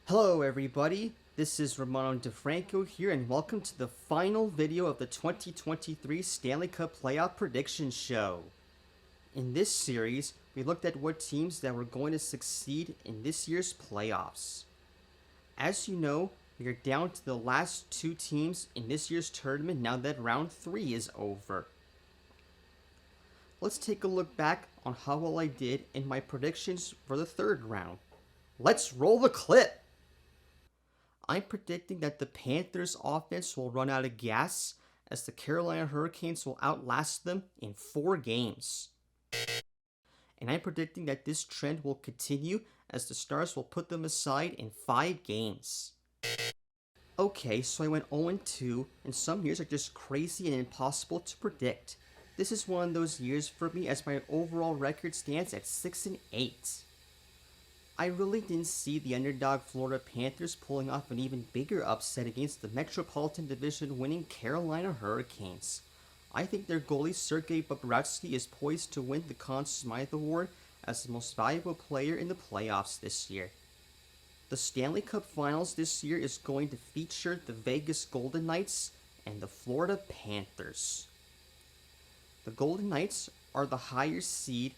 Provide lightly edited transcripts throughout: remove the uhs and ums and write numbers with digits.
Hello everybody, this is Romano DeFranco here and welcome to the final video of the 2023 Stanley Cup Playoff Predictions show. In this series, we looked at what teams that were going to succeed in this year's playoffs. As you know, we are down to the last two teams in this year's tournament now that round 3 is over. Let's take a look back on how well I did in my predictions for the third round. Let's roll the clip! I'm predicting that the Panthers' offense will run out of gas as the Carolina Hurricanes will outlast them in 4 games. And I'm predicting that this trend will continue as the Stars will put them aside in 5 games. Okay, so I went 0-2, and some years are just crazy and impossible to predict. This is one of those years for me as my overall record stands at 6-8. I really didn't see the underdog Florida Panthers pulling off an even bigger upset against the Metropolitan Division winning Carolina Hurricanes. I think their goalie Sergei Bobrovsky is poised to win the Conn Smythe Award as the most valuable player in the playoffs this year. The Stanley Cup Finals this year is going to feature the Vegas Golden Knights and the Florida Panthers. The Golden Knights are the higher seed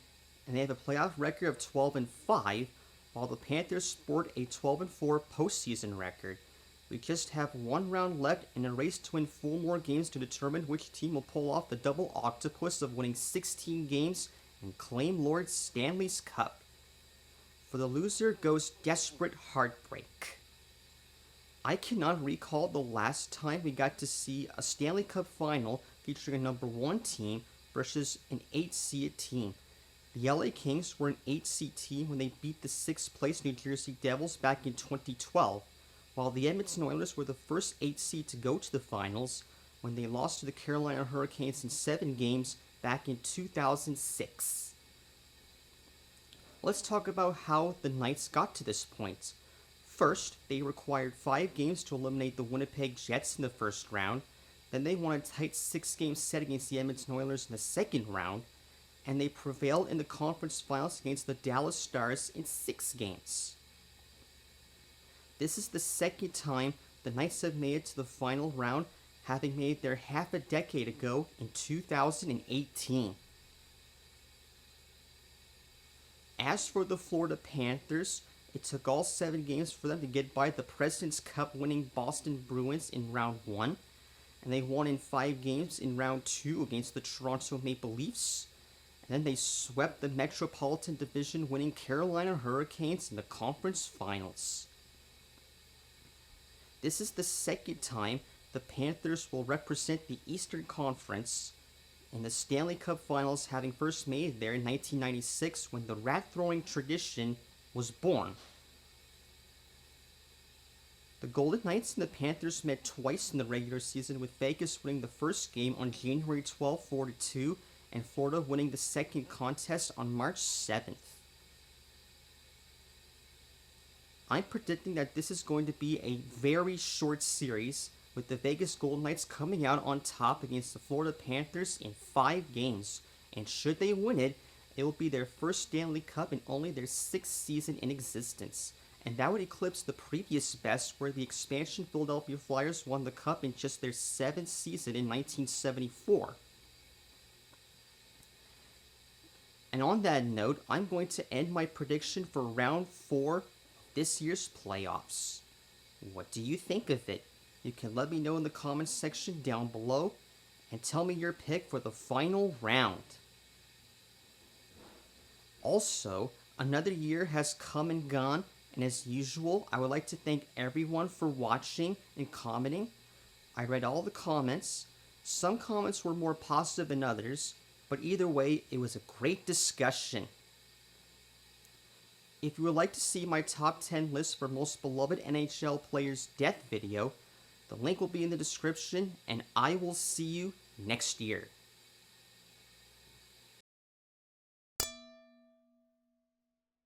and they have a playoff record of 12-5, while the Panthers sport a 12-4 postseason record. We just have one round left and a race to win 4 more games to determine which team will pull off the double octopus of winning 16 games and claim Lord Stanley's Cup. For the loser goes desperate heartbreak. I cannot recall the last time we got to see a Stanley Cup final featuring a number 1 team versus an 8-seed team. The LA Kings were an 8-seed team when they beat the 6th place New Jersey Devils back in 2012, while the Edmonton Oilers were the first 8-seed to go to the finals when they lost to the Carolina Hurricanes in 7 games back in 2006. Let's talk about how the Knights got to this point. First, they required 5 games to eliminate the Winnipeg Jets in the first round, then they won a tight 6-game set against the Edmonton Oilers in the second round, and they prevailed in the conference finals against the Dallas Stars in 6 games. This is the second time the Knights have made it to the final round, having made it there half a decade ago in 2018. As for the Florida Panthers, it took all 7 games for them to get by the President's Cup winning Boston Bruins in round 1, and they won in 5 games in round 2 against the Toronto Maple Leafs. And then they swept the Metropolitan Division winning Carolina Hurricanes in the conference finals. This is the second time the Panthers will represent the Eastern Conference in the Stanley Cup Finals, having first made it there in 1996 when the rat-throwing tradition was born. The Golden Knights and the Panthers met twice in the regular season, with Vegas winning the first game on January 12, 4-2, and Florida winning the second contest on March 7th. I'm predicting that this is going to be a very short series, with the Vegas Golden Knights coming out on top against the Florida Panthers in 5 games, and should they win it, it will be their first Stanley Cup in only their 6th season in existence, and that would eclipse the previous best where the expansion Philadelphia Flyers won the Cup in just their 7th season in 1974. And on that note, I'm going to end my prediction for round 4 of this year's playoffs. What do you think of it? You can let me know in the comments section down below and tell me your pick for the final round. Also, another year has come and gone, and as usual, I would like to thank everyone for watching and commenting. I read all the comments. Some comments were more positive than others, but either way, it was a great discussion. If you would like to see my top 10 list for most beloved NHL players' death video, the link will be in the description, and I will see you next year.